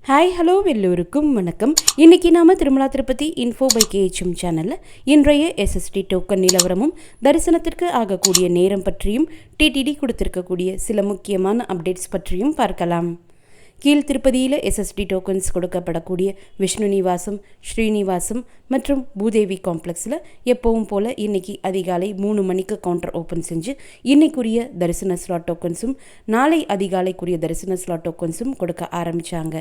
Hi hello எல்லோருக்கும் வணக்கம். இன்றைக்கி நாம் Tirumala Tirupati info by KHM சேனலில் இன்றைய எஸ்எஸ்டி டோக்கன் நிலவரமும் தரிசனத்திற்கு ஆகக்கூடிய நேரம் பற்றியும் டிடிடி கொடுத்திருக்கக்கூடிய சில முக்கியமான அப்டேட்ஸ் பற்றியும் பார்க்கலாம். கீழ் திருப்பதியில் எஸ்எஸ்டி டோக்கன்ஸ் கொடுக்கப்படக்கூடிய விஷ்ணு நிவாசம், ஸ்ரீனிவாசம் மற்றும் பூதேவி காம்ப்ளெக்ஸில் எப்பவும் போல் இன்றைக்கி அதிகாலை 3 மணிக்கு கவுண்டர் ஓப்பன் செஞ்சு இன்னைக்குரிய தரிசன ஸ்லாட் டோக்கன்ஸும் நாளை அதிகாலைக்குரிய தரிசன ஸ்லாட் டோக்கன்ஸும் கொடுக்க ஆரம்பித்தாங்க.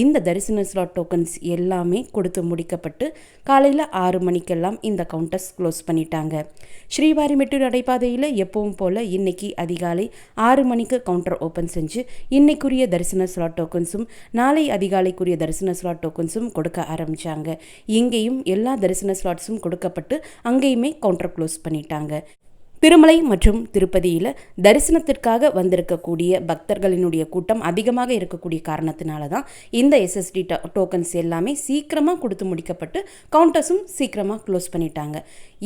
இந்த தரிசன ஸ்லாட் டோக்கன்ஸ் எல்லாமே கொடுத்து முடிக்கப்பட்டு காலையில் 6 மணிக்கெல்லாம் இந்த கவுண்டர்ஸ் க்ளோஸ் பண்ணிட்டாங்க. ஸ்ரீவாரிமெட்டு நடைபாதையில் எப்பவும் போல் இன்றைக்கி அதிகாலை 6 மணிக்கு கவுண்டர் ஓப்பன் செஞ்சு இன்னைக்குரிய தரிசன ஸ்லாட் டோக்கன்ஸும் நாளை அதிகாலைக்குரிய தரிசன ஸ்லாட் டோக்கன்ஸும் கொடுக்க ஆரம்பித்தாங்க. இங்கேயும் எல்லா தரிசன ஸ்லாட்ஸும் கொடுக்கப்பட்டு அங்கேயுமே கவுண்டர் க்ளோஸ் பண்ணிட்டாங்க. திருமலை மற்றும் திருப்பதியில் தரிசனத்திற்காக வந்திருக்கக்கூடிய பக்தர்களினுடைய கூட்டம் அதிகமாக இருக்கக்கூடிய காரணத்தினால தான் இந்த எஸ்எஸ்டி டோக்கன்ஸ் எல்லாமே சீக்கிரமாக கொடுத்து முடிக்கப்பட்டு கவுண்டர்ஸும் சீக்கிரமாக க்ளோஸ் பண்ணிட்டாங்க.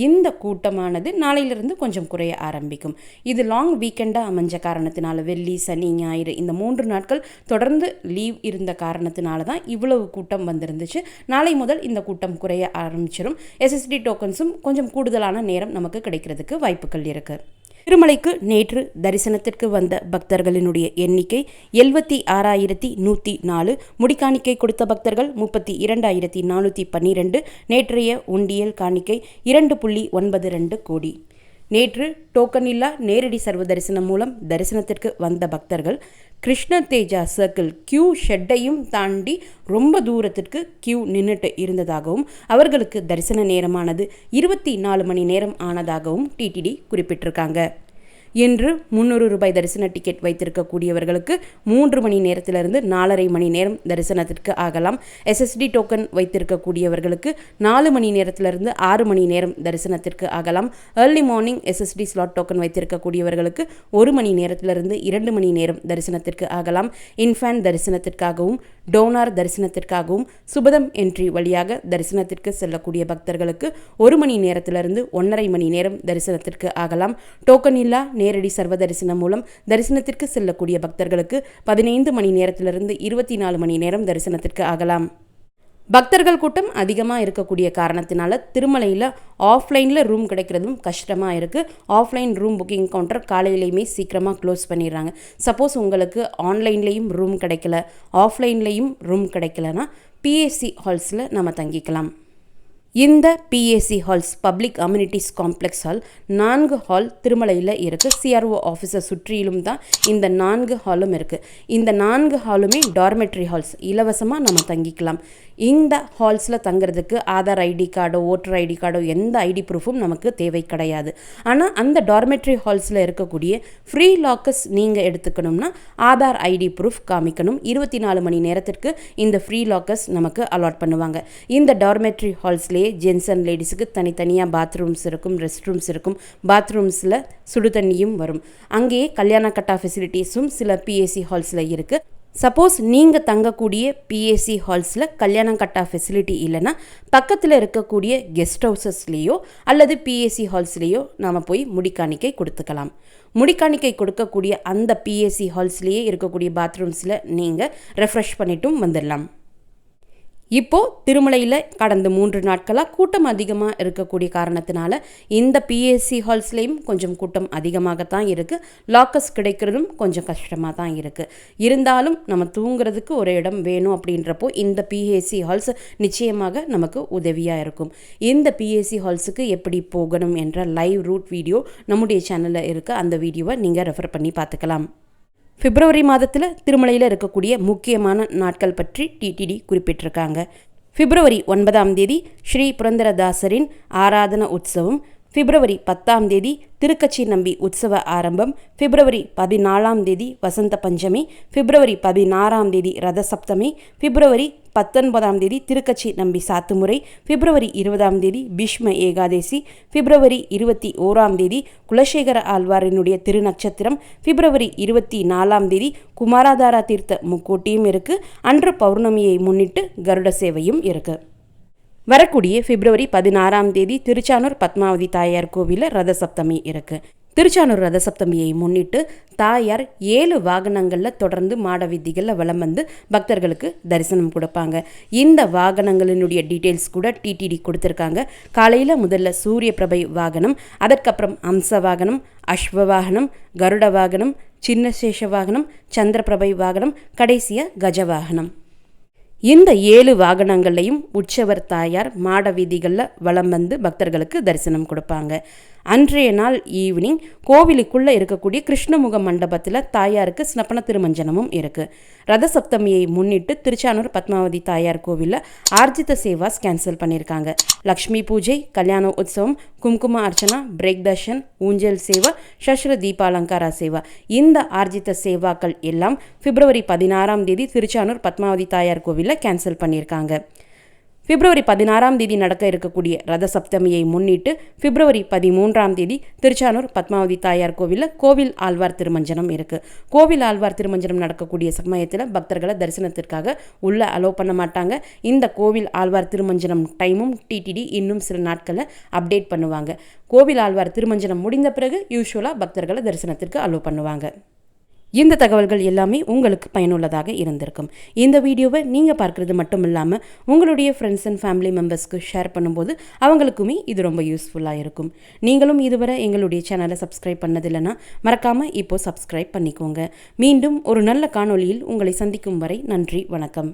இந்த கூட்டமானது நாளையிலிருந்து கொஞ்சம் குறைய ஆரம்பிக்கும். இது லாங் வீக்கெண்டாக அமைஞ்ச காரணத்தினால, வெள்ளி சனி ஞாயிறு இந்த 3 நாட்கள் தொடர்ந்து லீவ் இருந்த காரணத்தினால தான் இவ்வளவு கூட்டம் வந்திருந்துச்சு. நாளை முதல் இந்த கூட்டம் குறைய ஆரம்பிச்சிடும். எஸ்எஸ்டி டோக்கன்ஸும் கொஞ்சம் கூடுதலான நேரம் நமக்கு கிடைக்கிறதுக்கு வாய்ப்புகள் இருக்கு. திருமலைக்கு நேற்று தரிசனத்திற்கு வந்த பக்தர்களினுடைய எண்ணிக்கை 76,104. முடிக்காணிக்கை கொடுத்த பக்தர்கள் 32,412. நேற்றைய உண்டியல் காணிக்கை 2.92 கோடி. நேற்று டோக்கன் இல்லா நேரடி சர்வ தரிசனம் மூலம் தரிசனத்திற்கு வந்த பக்தர்கள் கிருஷ்ண தேஜா சர்க்கிள் கியூ ஷெட்டையும் தாண்டி ரொம்ப தூரத்திற்கு கியூ நின்றுட்டு இருந்ததாகவும் அவர்களுக்கு தரிசன நேரமானது 24 மணி நேரம் ஆனதாகவும் டிடிடி குறிப்பிட்டிருக்காங்க. இன்று 300 ரூபாய் தரிசன டிக்கெட் வைத்திருக்கக்கூடியவர்களுக்கு 3 மணி நேரத்திலிருந்து 4.5 மணி நேரம் தரிசனத்திற்கு ஆகலாம். எஸ்எஸ்டி டோக்கன் வைத்திருக்கக்கூடியவர்களுக்கு 4 மணி நேரத்திலிருந்து 6 மணி நேரம் தரிசனத்திற்கு ஆகலாம். Early morning SSD slot token வைத்திருக்கக்கூடியவர்களுக்கு 1 மணி நேரத்திலிருந்து 2 மணி நேரம் தரிசனத்திற்கு ஆகலாம். இன்ஃபேன் தரிசனத்திற்காகவும் டோனார் தரிசனத்திற்காகவும் சுபதம் என்ட்ரி வழியாக தரிசனத்திற்கு செல்லக்கூடிய பக்தர்களுக்கு 1 மணி நேரத்திலிருந்து 1.5 மணி நேரம் தரிசனத்திற்கு ஆகலாம். டோக்கன் இல்லா நேரடி சர்வ தரிசனம் மூலம் தரிசனத்திற்கு செல்லக்கூடிய பக்தர்களுக்கு 15 மணி நேரத்திலிருந்து 24 மணி நேரம் தரிசனத்திற்கு ஆகலாம். பக்தர்கள் கூட்டம் அதிகமாக இருக்கக்கூடிய காரணத்தினால திருமலையில் ஆஃப்லைனில் ரூம் கிடைக்கிறதும் கஷ்டமாக இருக்குது. ஆஃப்லைன் ரூம் புக்கிங் கவுண்டர் காலையிலையுமே சீக்கிரமாக க்ளோஸ் பண்ணிடுறாங்க. சப்போஸ் உங்களுக்கு ஆன்லைன்லேயும் ரூம் கிடைக்கல, ஆஃப்லைன்லேயும் ரூம் கிடைக்கலனா பிஎஸ்சி ஹால்ஸில் நம்ம தங்கிக்கலாம். இந்த PAC halls public amenities complex hall 4 hall திருமலையில் இருக்குது. சிஆர்ஓ ஆஃபீஸை சுற்றிலும் தான் இந்த 4 ஹாலும் இருக்குது. இந்த 4 ஹாலுமே டார்மெட்ரி ஹால்ஸ், இலவசமாக நம்ம தங்கிக்கலாம். இந்த ஹால்ஸில் தங்குறதுக்கு ஆதார் ஐடி கார்டோ ஓட்டர் ஐடி கார்டோ எந்த ஐடி ப்ரூஃபும் நமக்கு தேவை கிடையாது. ஆனால் அந்த டார்மெட்ரி ஹால்ஸில் இருக்கக்கூடிய ஃப்ரீ லாக்கர்ஸ் நீங்கள் எடுத்துக்கணும்னா ஆதார் ஐடி ப்ரூஃப் காமிக்கணும். 24 மணி நேரத்திற்கு இந்த ஃப்ரீ லாக்கர்ஸ் நமக்கு அலாட் பண்ணுவாங்க. இந்த டார்மெட்ரி ஹால்ஸ்லேயே ஜென்ஸ் அண்ட் லேடிஸுக்கு தனித்தனியாக பாத்ரூம்ஸ் இருக்கும், ரெஸ்ட் ரூம்ஸ் இருக்கும். பாத்ரூம்ஸில் சுடு தண்ணியும் வரும். அங்கேயே கல்யாண கட்டா ஃபெசிலிட்டிஸும் சில பிஏசி ஹால்ஸில் இருக்குது. சப்போஸ் நீங்கள் தங்கக்கூடிய பிஏசி ஹால்ஸில் கல்யாணம் கட்டா ஃபெசிலிட்டி இல்லைன்னா பக்கத்தில் இருக்கக்கூடிய கெஸ்ட் ஹவுசஸ்லேயோ அல்லது பிஏசி ஹால்ஸ்லேயோ நாம் போய் முடிக்காணிக்கை கொடுத்துக்கலாம். முடிக்காணிக்கை கொடுக்கக்கூடிய அந்த பிஏசி ஹால்ஸ்லேயே இருக்கக்கூடிய பாத்ரூம்ஸில் நீங்கள் ரெஃப்ரெஷ் பண்ணிட்டும் வந்துடலாம். இப்போது திருமலையில் கடந்த 3 நாட்களாக கூட்டம் அதிகமாக இருக்கக்கூடிய காரணத்தினால இந்த பிஎஸ்சி ஹால்ஸ்லேயும் கொஞ்சம் கூட்டம் அதிகமாகத்தான் இருக்குது. லாக்கர்ஸ் கிடைக்கிறதும் கொஞ்சம் கஷ்டமாக தான் இருக்குது. இருந்தாலும் நம்ம தூங்குறதுக்கு ஒரு இடம் வேணும் அப்படின்றப்போ இந்த பிஎஸ்சி ஹால்ஸ் நிச்சயமாக நமக்கு உதவியாக இருக்கும். இந்த பிஎஸ்சி ஹால்ஸுக்கு எப்படி போகணும் என்ற லைவ் ரூட் வீடியோ நம்முடைய சேனலில் இருக்குது. அந்த வீடியோவை நீங்கள் ரெஃபர் பண்ணி பார்த்துக்கலாம். பிப்ரவரி மாதத்தில் திருமலையில் இருக்கக்கூடிய முக்கியமான நாட்கள் பற்றி டிடிடி குறிப்பிட்டிருக்காங்க. பிப்ரவரி 9ஆம் தேதி ஸ்ரீ புரந்தரதாசரின் ஆராதன உற்சவம். பிப்ரவரி 10ஆம் தேதி திருக்கச்சி நம்பி உற்சவ ஆரம்பம். பிப்ரவரி 14ஆம் தேதி வசந்த பஞ்சமி. பிப்ரவரி 16ஆம் தேதி ரத சப்தமி. பிப்ரவரி 19ஆம் தேதி திருக்கச்சி நம்பி சாத்துமுறை. பிப்ரவரி 20ஆம் தேதி பீஷ்ம ஏகாதேசி. பிப்ரவரி 21ஆம் தேதி குலசேகர ஆழ்வாரினுடைய திருநட்சத்திரம். பிப்ரவரி 24ஆம் தேதி குமாராதாரா தீர்த்த முக்கோட்டியும் இருக்குது. அன்று பௌர்ணமியை முன்னிட்டு கருட சேவையும் இருக்குது. வரக்கூடிய பிப்ரவரி 16ஆம் தேதி திருச்சானூர் பத்மாவதி தாயார் கோவிலில் ரத சப்தமி இருக்குது. திருச்சானூர் ரத சப்தமியை முன்னிட்டு தாயார் 7 வாகனங்களில் தொடர்ந்து மாட வீதிகளில் வலம் வந்து பக்தர்களுக்கு தரிசனம் கொடுப்பாங்க. இந்த வாகனங்களினுடைய டீட்டெயில்ஸ் கூட டிடிடி கொடுத்துருக்காங்க. காலையில் முதல்ல சூரிய பிரபை வாகனம், அதற்கப்புறம் அம்ச வாகனம், அஸ்வ வாகனம், கருட வாகனம், சின்னசேஷ வாகனம், சந்திரபிரபை வாகனம், கடைசியாக கஜ வாகனம். இந்த 7 வாகனங்களையும் உற்சவர் தாயார் மாட வீதிகளில் வலம் வந்து பக்தர்களுக்கு தரிசனம் கொடுப்பாங்க. அன்றைய நாள் ஈவினிங் கோவிலுக்குள்ளே இருக்கக்கூடிய கிருஷ்ணமுக மண்டபத்தில் தாயாருக்கு ஸ்னப்பன திருமஞ்சனமும் இருக்குது. ரத சப்தமியை முன்னிட்டு திருச்சானூர் பத்மாவதி தாயார் கோவிலில் ஆர்ஜித சேவாஸ் கேன்சல் பண்ணியிருக்காங்க. லக்ஷ்மி பூஜை, கல்யாண உற்சவம், கும்கும அர்ச்சனா, பிரேக் தர்ஷன், ஊஞ்சல் சேவா, சஸ்ர தீபாலங்காரா சேவா, இந்த ஆர்ஜித சேவாக்கள் எல்லாம் பிப்ரவரி 16ஆம் தேதி திருச்சானூர் பத்மாவதி தாயார் கோவிலில் கேன்சல் பண்ணியிருக்காங்க. பிப்ரவரி 16ஆம் தேதி நடக்க இருக்கக்கூடிய ரத சப்தமியை முன்னிட்டு பிப்ரவரி 13ஆம் தேதி திருச்சானூர் பத்மாவதி தாயார் கோவிலில் கோவில் ஆழ்வார் திருமஞ்சனம் இருக்குது. கோவில் ஆழ்வார் திருமஞ்சனம் நடக்கக்கூடிய சமயத்தில் பக்தர்களை தரிசனத்திற்காக உள்ளே அலோவ் பண்ண மாட்டாங்க. இந்த கோவில் ஆழ்வார் திருமஞ்சனம் டைமும் டிடிடி இன்னும் சில நாட்களில் அப்டேட் பண்ணுவாங்க. கோவில் ஆழ்வார் திருமஞ்சனம் முடிந்த பிறகு யூஸ்வலாக பக்தர்களை தரிசனத்திற்கு அலோவ் பண்ணுவாங்க. இந்த தகவல்கள் எல்லாமே உங்களுக்கு பயனுள்ளதாக இருந்திருக்கும். இந்த வீடியோவை நீங்கள் பார்க்குறது மட்டும் இல்லாமல் உங்களுடைய ஃப்ரெண்ட்ஸ் அண்ட் ஃபேமிலி மெம்பர்ஸ்க்கு ஷேர் பண்ணும்போது அவங்களுக்குமே இது ரொம்ப யூஸ்ஃபுல்லாக இருக்கும். நீங்களும் இதுவரை எங்களுடைய சேனலை சப்ஸ்கிரைப் பண்ணதில்லைன்னா மறக்காமல் இப்போது சப்ஸ்கிரைப் பண்ணிக்கோங்க. மீண்டும் ஒரு நல்ல காணொளியில் உங்களை சந்திக்கும் வரை நன்றி, வணக்கம்.